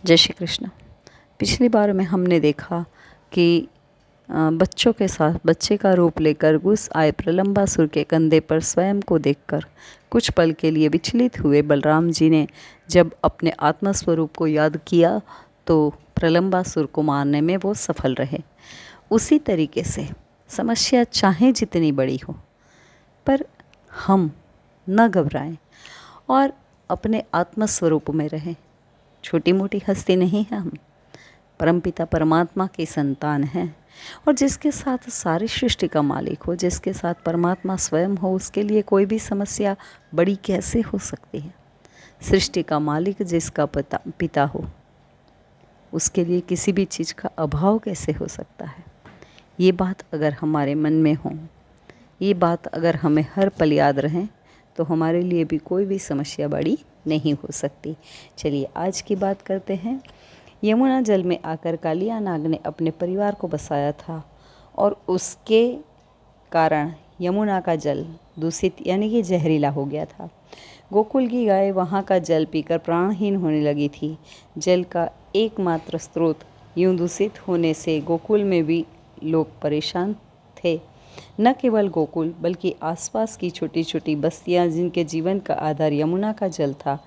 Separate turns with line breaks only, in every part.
जय श्री कृष्ण। पिछली बार में हमने देखा कि बच्चों के साथ बच्चे का रूप लेकर घुस आए प्रलंबासुर के कंधे पर स्वयं को देखकर कुछ पल के लिए विचलित हुए बलराम जी ने जब अपने आत्मस्वरूप को याद किया तो प्रलंबासुर को मारने में वो सफल रहे। उसी तरीके से समस्या चाहे जितनी बड़ी हो, पर हम न घबराएं और अपने आत्मस्वरूप में रहें। छोटी मोटी हस्ती नहीं है हम, परमपिता परमात्मा की संतान हैं। और जिसके साथ सारी सृष्टि का मालिक हो, जिसके साथ परमात्मा स्वयं हो, उसके लिए कोई भी समस्या बड़ी कैसे हो सकती है। सृष्टि का मालिक जिसका पिता हो, उसके लिए किसी भी चीज़ का अभाव कैसे हो सकता है। ये बात अगर हमारे मन में हो, ये बात अगर हमें हर पल याद रहें, तो हमारे लिए भी कोई भी समस्या बड़ी नहीं हो सकती। चलिए आज की बात करते हैं। यमुना जल में आकर कालिया नाग ने अपने परिवार को बसाया था और उसके कारण यमुना का जल दूषित यानी कि जहरीला हो गया था। गोकुल की गाय वहाँ का जल पीकर प्राणहीन होने लगी थी। जल का एकमात्र स्रोत यूं दूषित होने से गोकुल में भी लोग परेशान थे। न केवल गोकुल बल्कि आसपास की छोटी छोटी बस्तियां जिनके जीवन का आधार यमुना का जल था,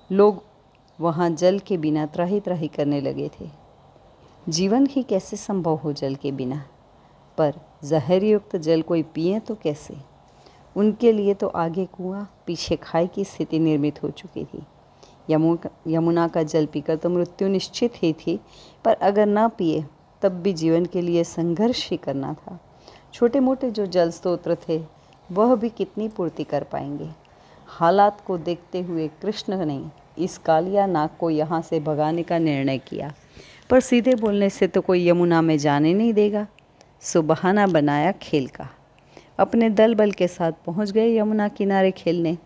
लोग वहाँ जल के बिना त्राहि त्राहि करने लगे थे। जीवन ही कैसे संभव हो जल के बिना, पर जहर युक्त जल कोई पिए तो कैसे। उनके लिए तो आगे कुआं पीछे खाई की स्थिति निर्मित हो चुकी थी। यमुना का जल पीकर तो मृत्यु निश्चित ही थी, पर अगर ना पिए तब भी जीवन के लिए संघर्ष ही करना था। छोटे मोटे जो जल स्रोत थे वह भी कितनी पूर्ति कर पाएंगे। हालात को देखते हुए कृष्ण ने इस कालिया नाग को यहाँ से भगाने का निर्णय किया, पर सीधे बोलने से तो कोई यमुना में जाने नहीं देगा। सो बहाना बनाया खेल का। अपने दल बल के साथ पहुँच गए यमुना किनारे खेलने।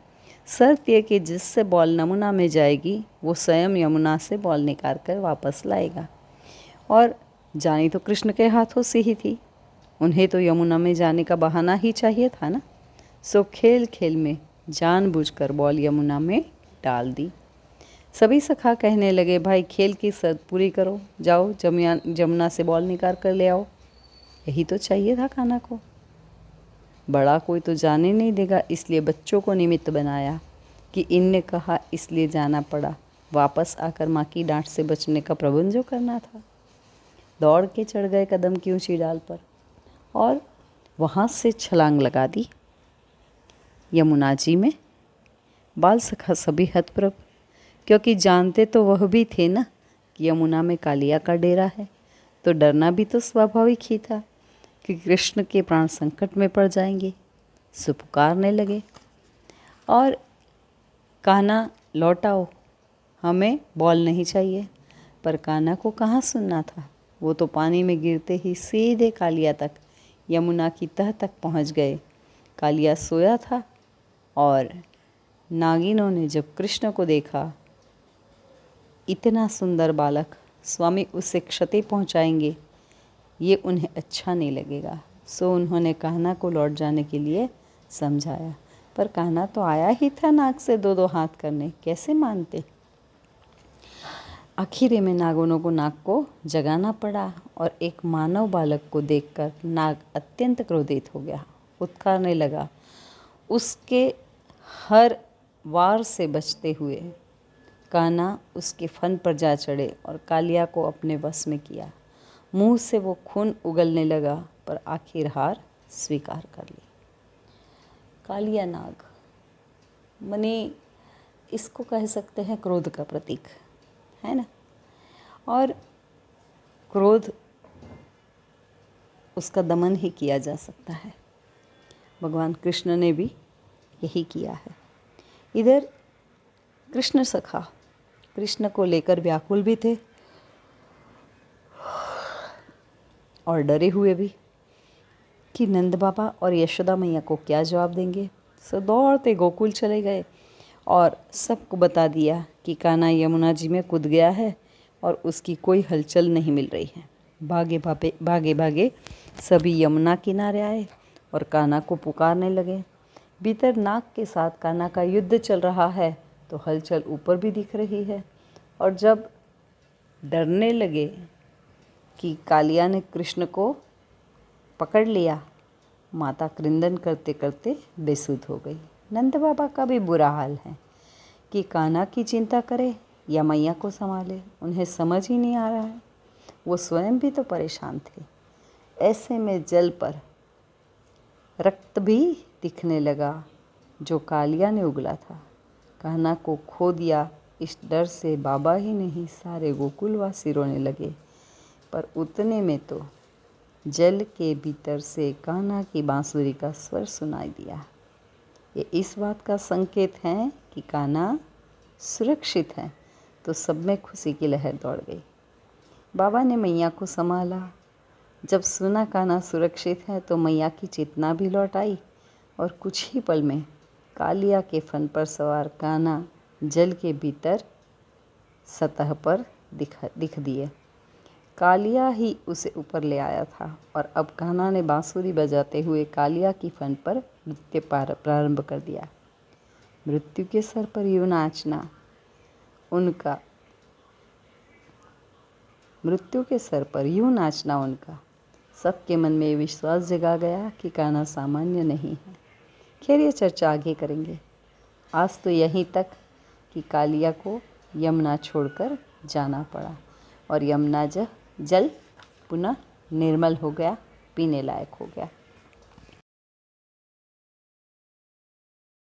शर्त यह कि जिससे बॉल यमुना में जाएगी वो स्वयं यमुना से बॉल निकाल कर वापस लाएगा। और जानी तो कृष्ण के हाथों से ही थी, उन्हें तो यमुना में जाने का बहाना ही चाहिए था ना। सो खेल खेल में जानबूझकर बॉल यमुना में डाल दी। सभी सखा कहने लगे, भाई खेल की शर्त पूरी करो, जाओ जमुना से बॉल निकाल कर ले आओ। यही तो चाहिए था कान्हा को। बड़ा कोई तो जाने नहीं देगा, इसलिए बच्चों को निमित्त बनाया कि इनने कहा इसलिए जाना पड़ा। वापस आकर माँ की डांट से बचने का प्रबंध जो करना था। दौड़ के चढ़ गए कदम की ऊंची डाल पर और वहाँ से छलांग लगा दी यमुना जी में। बाल सखा सभी हतप्रभ, क्योंकि जानते तो वह भी थे ना कि यमुना में कालिया का डेरा है, तो डरना भी तो स्वाभाविक ही था कि कृष्ण के प्राण संकट में पड़ जाएंगे। सो पुकारने लगे और कान्हा लौटाओ, हमें बॉल नहीं चाहिए। पर कान्हा को कहाँ सुनना था। वो तो पानी में गिरते ही सीधे कालिया तक, यमुना की तह तक पहुँच गए। कालिया सोया था और नागिनों ने जब कृष्ण को देखा, इतना सुंदर बालक, स्वामी उसे क्षति पहुंचाएंगे, ये उन्हें अच्छा नहीं लगेगा। सो उन्होंने कान्हा को लौट जाने के लिए समझाया, पर कान्हा तो आया ही था नाग से दो दो हाथ करने, कैसे मानते। आखिर में नागों को नाग को जगाना पड़ा और एक मानव बालक को देखकर नाग अत्यंत क्रोधित हो गया, उत्कारने लगा। उसके हर वार से बचते हुए कान्हा उसके फन पर जा चढ़े और कालिया को अपने वश में किया। मुंह से वो खून उगलने लगा, पर आखिर हार स्वीकार कर ली। कालिया नाग मने इसको कह सकते हैं क्रोध का प्रतीक, है ना। और क्रोध उसका दमन ही किया जा सकता है। भगवान कृष्ण ने भी यही किया है। इधर कृष्ण सखा कृष्ण को लेकर व्याकुल भी थे और डरे हुए भी कि नंद बाबा और यशोदा मैया को क्या जवाब देंगे। सो दौड़ते गोकुल चले गए और सबको बता दिया कि कान्हा यमुना जी में कूद गया है और उसकी कोई हलचल नहीं मिल रही है। भागे भागे सभी यमुना किनारे आए और कान्हा को पुकारने लगे। भीतर नाग के साथ कान्हा का युद्ध चल रहा है तो हलचल ऊपर भी दिख रही है। और जब डरने लगे कि कालिया ने कृष्ण को पकड़ लिया। माता क्रंदन करते करते बेसुध हो गई। नंद बाबा का भी बुरा हाल है कि कान्हा की चिंता करे या मैया को संभाले, उन्हें समझ ही नहीं आ रहा है। वो स्वयं भी तो परेशान थे। ऐसे में जल पर रक्त भी दिखने लगा जो कालिया ने उगला था। कान्हा को खो दिया, इस डर से बाबा ही नहीं सारे गोकुलवासी रोने लगे। पर उतने में तो जल के भीतर से कान्हा की बांसुरी का स्वर सुनाई दिया। ये इस बात का संकेत है कि कान्हा सुरक्षित है। तो सब में खुशी की लहर दौड़ गई। बाबा ने मैया को संभाला। जब सुना कान्हा सुरक्षित है तो मैया की चेतना भी लौट आई और कुछ ही पल में कालिया के फन पर सवार कान्हा जल के भीतर सतह पर दिख दिए। कालिया ही उसे ऊपर ले आया था और अब कान्हा ने बांसुरी बजाते हुए कालिया की फन पर नृत्य प्रारंभ कर दिया। मृत्यु के सर पर यूं नाचना उनका सबके मन में विश्वास जगा गया कि कान्हा सामान्य नहीं है। खैर ये चर्चा आगे करेंगे। आज तो यहीं तक कि कालिया को यमुना छोड़कर जाना पड़ा और यमुना जल पुनः निर्मल हो गया, पीने लायक हो गया।